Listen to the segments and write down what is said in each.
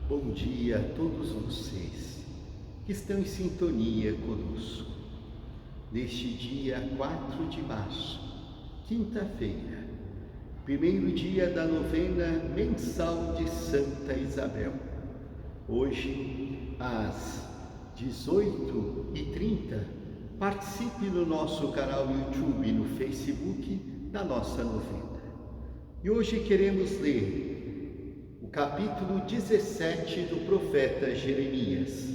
Bom dia a todos vocês que estão em sintonia conosco. Neste dia 4 de março, quinta-feira, primeiro dia da novena mensal de Santa Isabel. Hoje, às 18h30, participe no nosso canal YouTube e no Facebook da nossa novena. E hoje queremos ler o capítulo 17 do profeta Jeremias,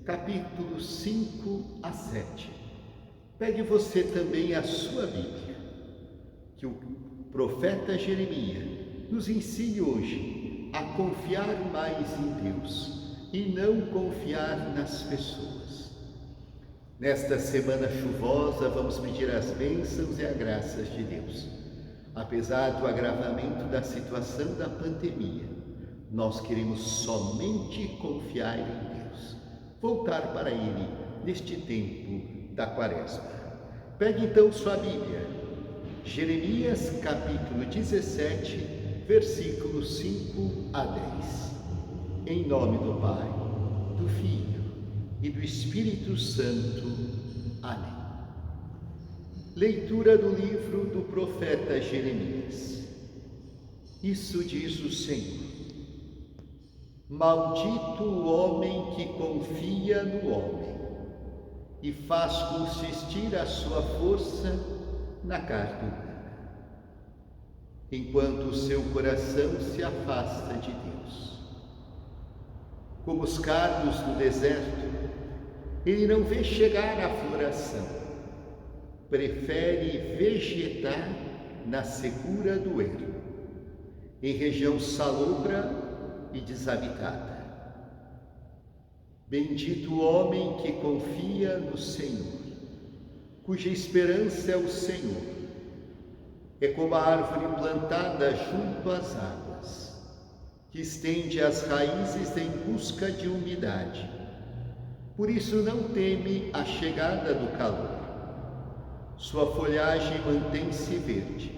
capítulos 5 a 7. Pegue você também a sua Bíblia, que o profeta Jeremias nos ensine hoje a confiar mais em Deus e não confiar nas pessoas. Nesta semana chuvosa, vamos pedir as bênçãos e as graças de Deus. Apesar do agravamento da situação da pandemia, nós queremos somente confiar em Deus, voltar para Ele neste tempo da Quaresma. Pegue então sua Bíblia, Jeremias capítulo 17, versículos 5 a 10. Em nome do Pai, do Filho e do Espírito Santo. Amém. Leitura do livro do profeta Jeremias. Isso diz o Senhor: maldito o homem que confia no homem e faz consistir a sua força na carne humana, enquanto o seu coração se afasta de Deus. Como os cardos do deserto, ele não vê chegar a floração, prefere vegetar na secura do ermo, em região salobra e desabitada. Bendito o homem que confia no Senhor, cuja esperança é o Senhor. É como a árvore plantada junto às águas, que estende as raízes em busca de umidade. Por isso não teme a chegada do calor. Sua folhagem mantém-se verde.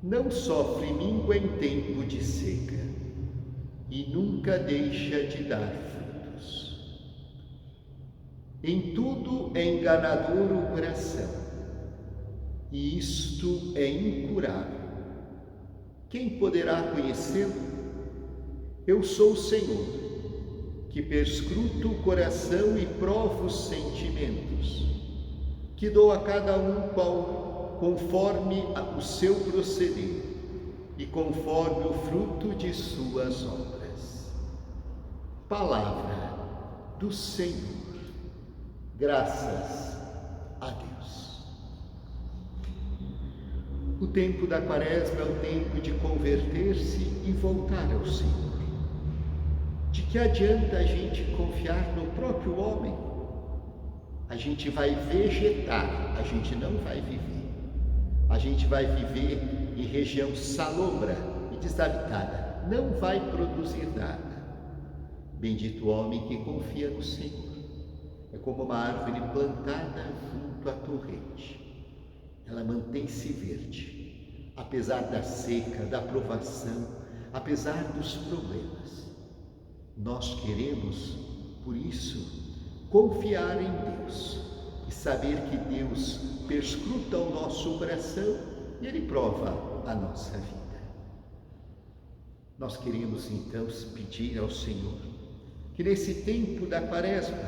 Não sofre míngua em tempo de seca e nunca deixa de dar frutos. Em tudo é enganador o coração, e isto é incurável. Quem poderá conhecê-lo? Eu sou o Senhor, que perscruto o coração e provo os sentimentos, que dou a cada um conforme o seu proceder e conforme o fruto de suas obras. Palavra do Senhor. Graças a Deus. O tempo da Quaresma é o tempo de converter-se e voltar ao Senhor. De que adianta a gente confiar no próprio homem? A gente vai vegetar, a gente não vai viver. A gente vai viver em região salobra e desabitada, não vai produzir nada. Bendito o homem que confia no Senhor. É como uma árvore plantada junto à torrente. Ela mantém-se verde, apesar da seca, da provação, apesar dos problemas. Nós queremos, por isso, confiar em Deus e saber que Deus perscruta o nosso coração e Ele prova a nossa vida. Nós queremos então pedir ao Senhor que nesse tempo da Quaresma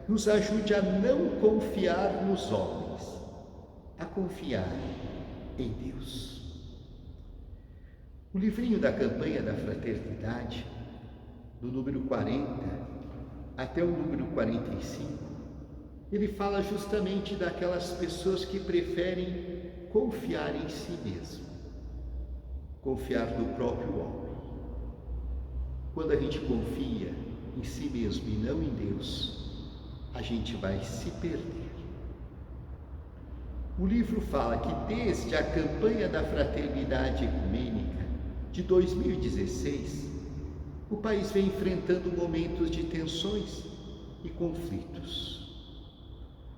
nos ajude a não confiar nos homens, a confiar em Deus. O livrinho da campanha da fraternidade, do número 40 até o número 45, ele fala justamente daquelas pessoas que preferem confiar em si mesmo, confiar no próprio homem. Quando a gente confia em si mesmo e não em Deus, a gente vai se perder. O livro fala que desde a campanha da fraternidade ecumênica de 2016, o país vem enfrentando momentos de tensões e conflitos.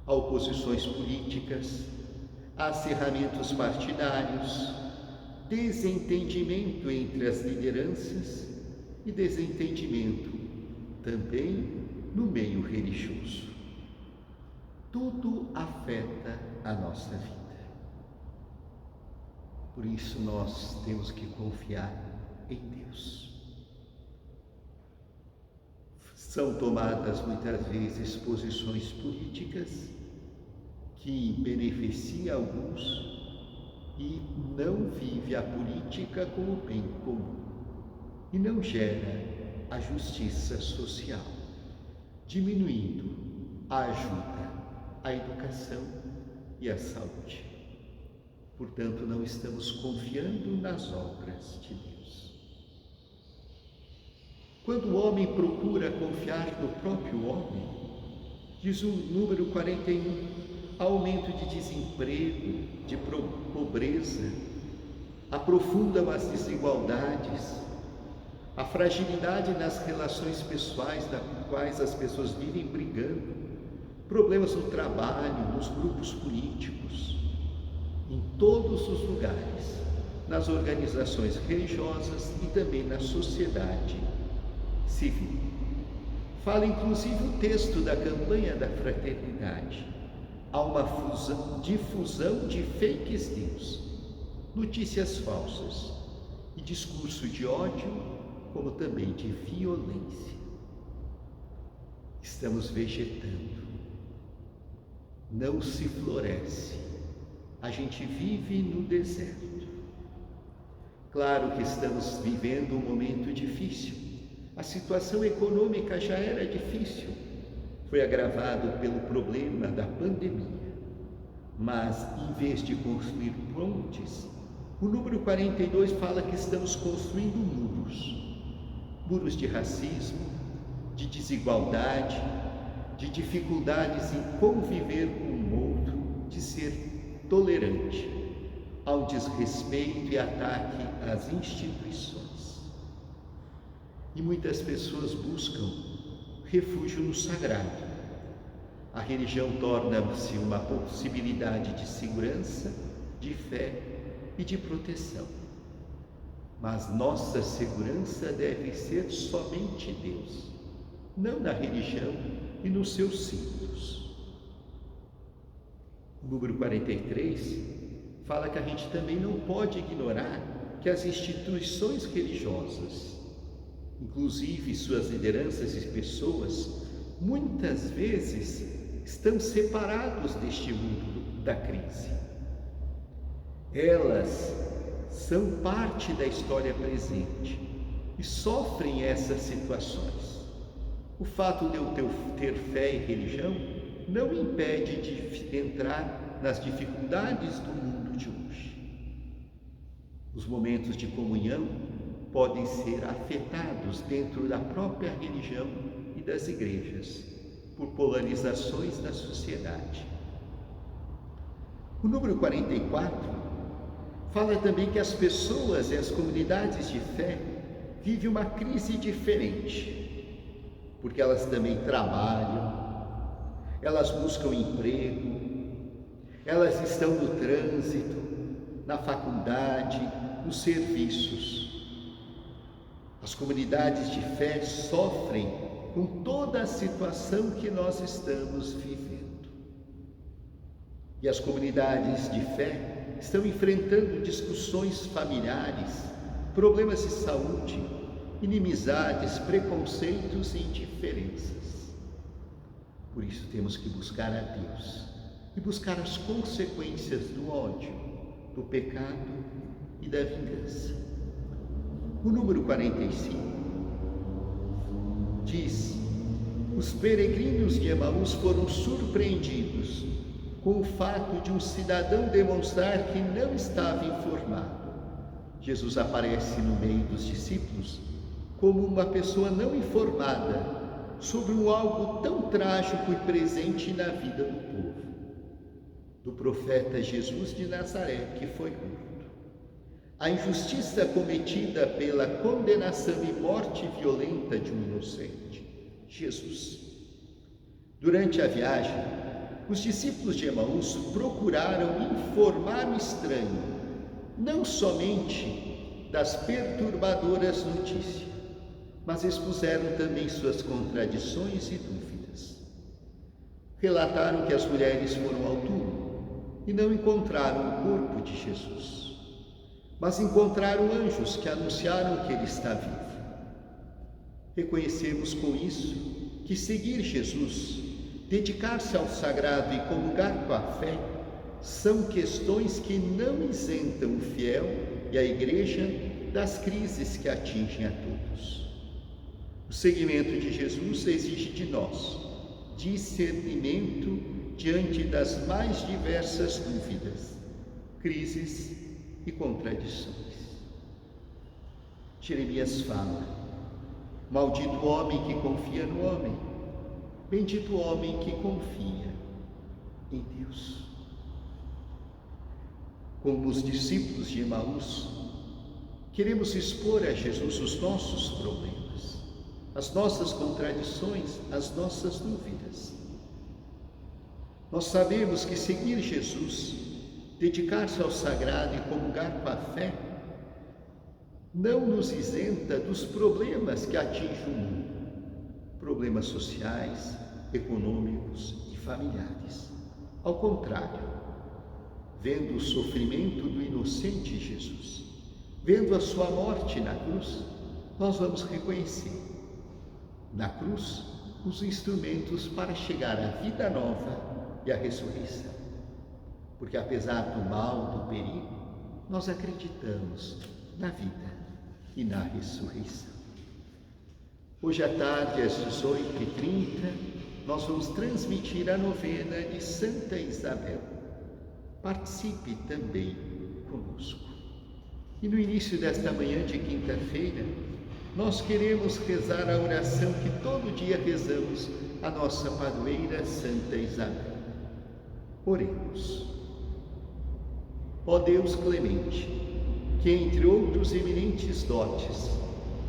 Há oposições políticas, há acirramentos partidários, desentendimento entre as lideranças e desentendimento também no meio religioso. Tudo afeta a nossa vida. Por isso nós temos que confiar em Deus. São tomadas muitas vezes posições políticas que beneficiam alguns e não vive a política como bem comum e não gera a justiça social, diminuindo a ajuda, a educação e a saúde. Portanto, não estamos confiando nas obras de Deus. Quando o homem procura confiar no próprio homem, diz o número 41, aumento de desemprego, de pobreza, aprofundam as desigualdades, a fragilidade nas relações pessoais, das quais as pessoas vivem brigando, problemas no trabalho, nos grupos políticos, em todos os lugares, nas organizações religiosas e também na sociedade civil. Fala inclusive o texto da campanha da fraternidade. Há uma difusão de fake news, notícias falsas e discurso de ódio, como também de violência. Estamos vegetando, não se floresce, a gente vive no deserto. Claro que estamos vivendo um momento difícil, a situação econômica já era difícil, foi agravado pelo problema da pandemia, mas em vez de construir pontes, o número 42 fala que estamos construindo muros de racismo, de desigualdade, de dificuldades em conviver com o outro, de ser tolerante ao desrespeito e ataque às instituições. E muitas pessoas buscam refúgio no sagrado. A religião torna-se uma possibilidade de segurança, de fé e de proteção. Mas nossa segurança deve ser somente Deus, não na religião e nos seus símbolos. O número 43 fala que a gente também não pode ignorar que as instituições religiosas, inclusive suas lideranças e pessoas, muitas vezes estão separados deste mundo da crise. Elas são parte da história presente e sofrem essas situações. O fato de eu ter fé e religião não impede de entrar nas dificuldades do mundo de hoje. Os momentos de comunhão podem ser afetados dentro da própria religião e das igrejas, por polarizações da sociedade. O número 44 fala também que as pessoas e as comunidades de fé vivem uma crise diferente, porque elas também trabalham, elas buscam emprego, elas estão no trânsito, na faculdade, nos serviços. As comunidades de fé sofrem com toda a situação que nós estamos vivendo. E as comunidades de fé estão enfrentando discussões familiares, problemas de saúde, inimizades, preconceitos e indiferenças. Por isso temos que buscar a Deus e buscar as consequências do ódio, do pecado e da vingança. O número 45 diz: os peregrinos de Emaús foram surpreendidos com o fato de um cidadão demonstrar que não estava informado. Jesus aparece no meio dos discípulos como uma pessoa não informada sobre algo tão trágico e presente na vida do povo, do profeta Jesus de Nazaré, que foi morto. A injustiça cometida pela condenação e morte violenta de um inocente, Jesus. Durante a viagem, os discípulos de Emaús procuraram informar o estranho, não somente das perturbadoras notícias, mas expuseram também suas contradições e dúvidas. Relataram que as mulheres foram ao túmulo e não encontraram o corpo de Jesus, mas encontraram anjos que anunciaram que ele está vivo. Reconhecemos com isso que seguir Jesus, dedicar-se ao sagrado e comungar com a fé, são questões que não isentam o fiel e a Igreja das crises que atingem a todos. O seguimento de Jesus exige de nós discernimento diante das mais diversas dúvidas, crises e contradições. Jeremias fala: maldito o homem que confia no homem, bendito o homem que confia em Deus. Como os discípulos de Emaús, queremos expor a Jesus os nossos problemas, as nossas contradições, as nossas dúvidas. Nós sabemos que seguir Jesus, dedicar-se ao sagrado e comungar com a fé, não nos isenta dos problemas que atingem o mundo, problemas sociais, econômicos e familiares. Ao contrário, vendo o sofrimento do inocente Jesus, vendo a sua morte na cruz, nós vamos reconhecer na cruz os instrumentos para chegar à vida nova e à ressurreição. Porque apesar do mal, do perigo, nós acreditamos na vida e na ressurreição. Hoje à tarde, às 18h30, nós vamos transmitir a novena de Santa Isabel. Participe também conosco. E no início desta manhã de quinta-feira, nós queremos rezar a oração que todo dia rezamos, a nossa padroeira Santa Isabel. Oremos. Ó Deus clemente, que entre outros eminentes dotes,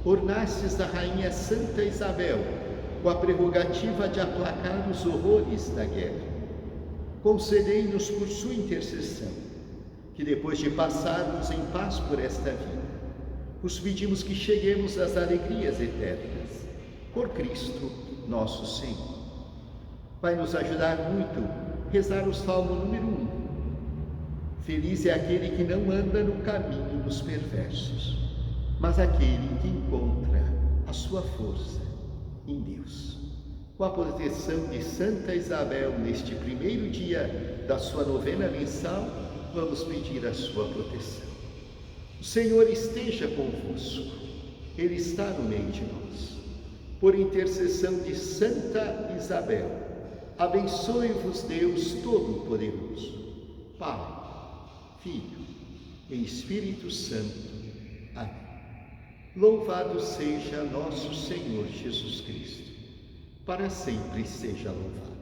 ornastes a Rainha Santa Isabel com a prerrogativa de aplacar os horrores da guerra, concedei-nos por sua intercessão, que depois de passarmos em paz por esta vida, vos pedimos que cheguemos às alegrias eternas, por Cristo nosso Senhor. Vai nos ajudar muito rezar o Salmo número 1. Feliz é aquele que não anda no caminho dos perversos, mas aquele que encontra a sua força em Deus. Com a proteção de Santa Isabel, neste primeiro dia da sua novena mensal, vamos pedir a sua proteção. O Senhor esteja convosco, Ele está no meio de nós. Por intercessão de Santa Isabel, abençoe-vos Deus Todo-Poderoso, Pai, Filho e Espírito Santo. Amém. Louvado seja nosso Senhor Jesus Cristo. Para sempre seja louvado.